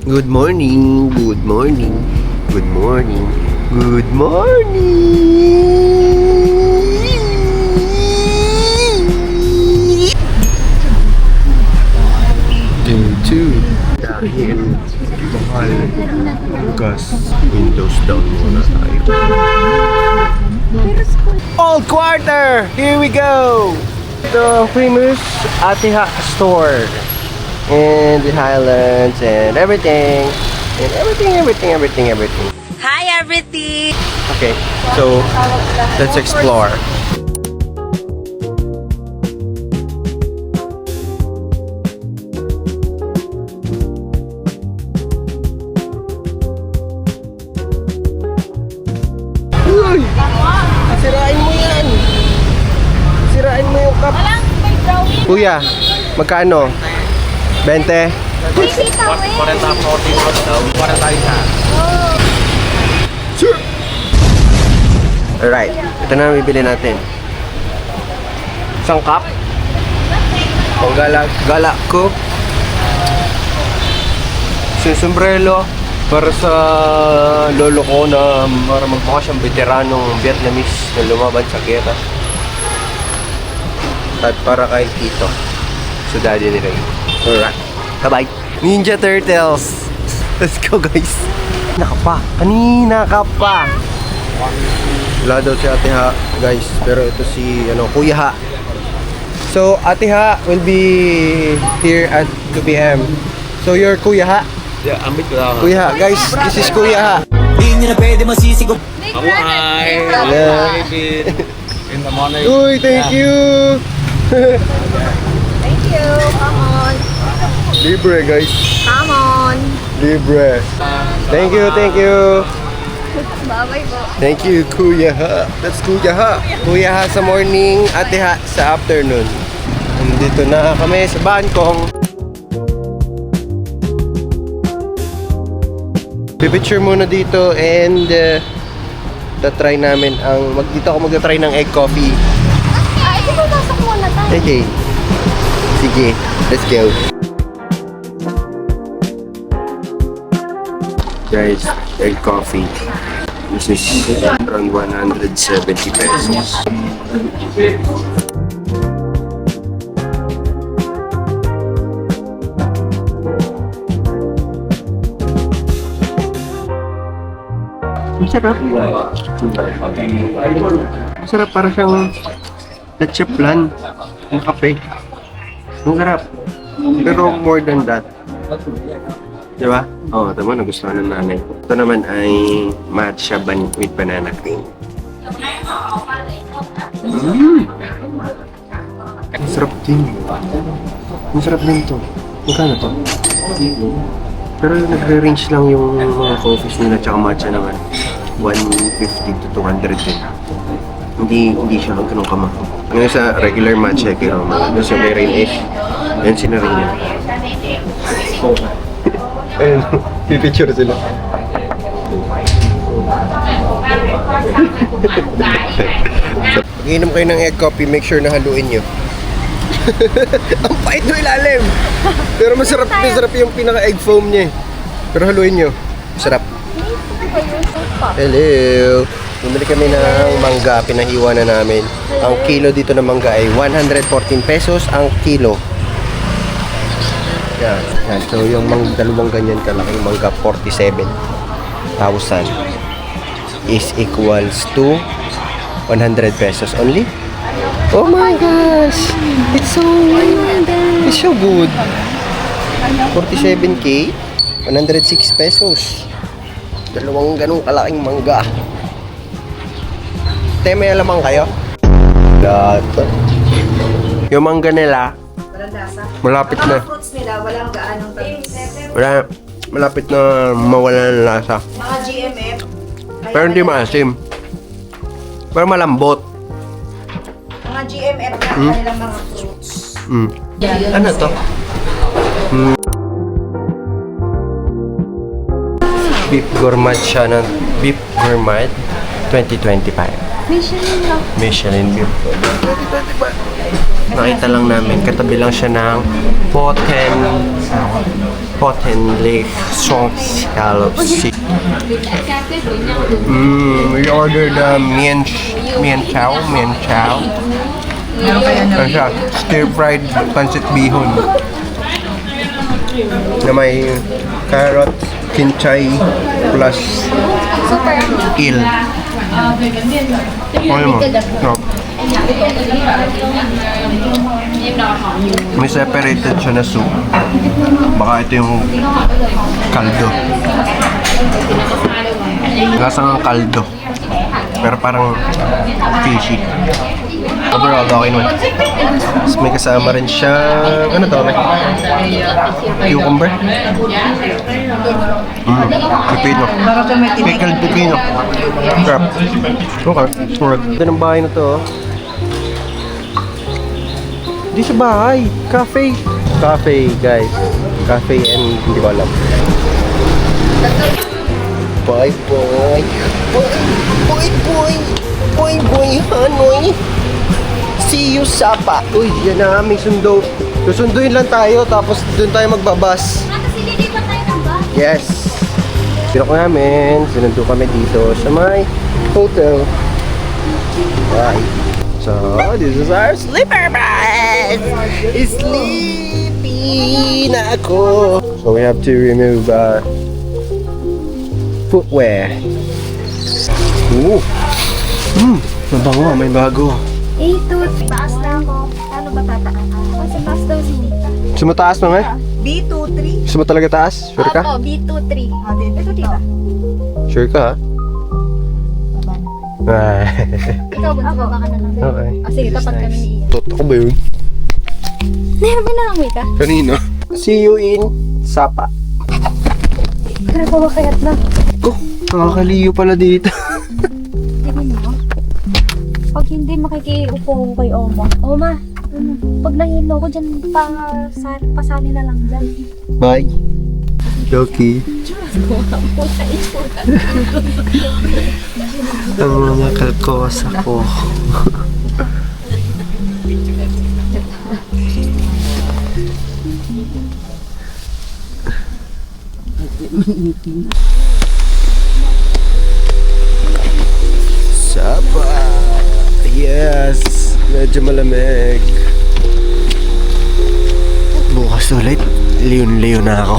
Good morning, good morning, good morning, good morning. Day 2. Dahil mahal gas, windows down muna tayo. Old Quarter! Here we go! The famous Atiha store. And the Highlands and everything. And everything. Hi, everything! Okay, so let's explore. Uy! Sirain mo yan! Sirain mo yung cup. Kuya, magkano? 20? 40 isa. Sure! Alright, ito na ang bibili natin. Isang cup. Pang gala ko. Sombrero para sa lolo ko na para magmukha siyang veteranong Vietnamese na lumaban sa gera. At para kay Tito. So daddy nila yun. Alright, bye-bye. Ninja Turtles. Let's go, guys. Kanina ka pa. Wala daw si Ate Ha, guys. Pero ito si, Kuya Ha. So, Ate Ha will be here at 2 p.m. So, you're Kuya Ha? Yeah, ambit ko lang. Kuya Ha, guys, this is Kuya Ha. Di nyo na pwede masisigop. Ako, hi. Yeah. In the morning. Uy, thank you. Thank you! Come on! Libre, guys. Come on! Libre. Thank you. Bye-bye po! Thank you, Kuya Ha. That's Kuya Ha. Kuya Ha sa morning, Ate Ha sa afternoon. Nandito na kami sa Bangkok. Pipicture muna dito and tatry namin dito ako mag-try ng egg coffee. Ay, ito po, pasok muna tayo. Okay. Sige, let's go. Guys, egg coffee. This is around 170 pesos. Masarap. Masarap, para siyang leche flan ng kape. Masarap. Pero more than that. Diba? Oo, tama, nagustuhan ng nanay ko. Ito naman ay matcha with banana cream. Masarap din. Masarap din to. Magkano to? Pero nagre-range lang yung mga coffees nila tsaka matcha naman. 150 to 200 din. Hindi siya lang ganun kamahal. Ngayon sa regular matcha, kaya doon sa may rain-ish. Yan sinarin niya. Ayun, pipicture sila. Pag-inom kayo ng egg coffee, make sure na haluin nyo. Ang pait mo ilalim. Pero masarap yung pinaka-egg foam niya. Pero haluin nyo. Masarap. Hello. Bumili kami ng mangga, pinahiwa na namin. Ang kilo dito ng mangga ay 114 pesos ang kilo. Yan. So yung dalawang ganyan kalaking mangga, 47,000 is equals to 100 pesos only. Oh my gosh! It's so good. 47k, 106 pesos. Dalawang ganung kalaking mangga. May alamang kayo? Yung mangga nila, malapit na. Fruits nila, walang gaanong tamis. Malapit na mawala ng lasa. Mga GMF. Pero hindi maasim. Pero malambot. Mga GMF na kanilang mga fruits. Ano to? Beef gourmet siya ng Beef Gourmet 2025. Michelin beef. Nakita lang namin, katabi lang siya ng Poten Pottenlake strong scallops. We ordered the mian chow. Meron kaya na Ano siya? Stir-fried pancit bihon. Na may carrot, kinchay, plus il. Ano mo? No. May separated siya na soup. Baka ito yung kaldo. Lasang ang kaldo. Pero parang fishy. Overall, okay naman. Tapos may kasama rin siya, ano to? Cucumber? Pipino. Pickled pipino. Crap. Okay. Alright. Ito ng bahay na to. Hindi siya bahay. Cafe. Cafe, guys. Cafe and hindi ko alam. Bye, boy. Boy, Hanoy. See you, Sapa. Uy, yan na, may sundo. Susunduin lang tayo, tapos doon tayo magbabas. Kasi lilipat tayo ng bus. Yes. Pero ko namin, sinundo kami dito sa my hotel. Bye. So, this is our sleeper bus. Sleepy na ako. So, we have to remove our footwear. Ooh. Mabango, may bago. Taas na ako. Ano ba tataan? Kasi taas daw sinita. Sumataas mo nga? B23. Gusto mo talaga taas? Sure ka? Opo, B23. Ito dito. Sure ka, ha? Ah. Ikaw ba? Baba ka na lang. Okay. Sige, tapat kami ni Ian. Totoo ba yun? Pinangamoy ka? Kanino? See you in Sapa. Pero pawakayat na. Oh, nakakaliyo pala dito. Tingin mo. Pag hindi makikiupo ko kay Oma. Oma, pag nahilo ko dyan, pasali na lang dyan. Bye. Joki. Ang mga kalkosa ko. Sapa. Yes. Medyo malamig. Bukas ulit. Leon na ako.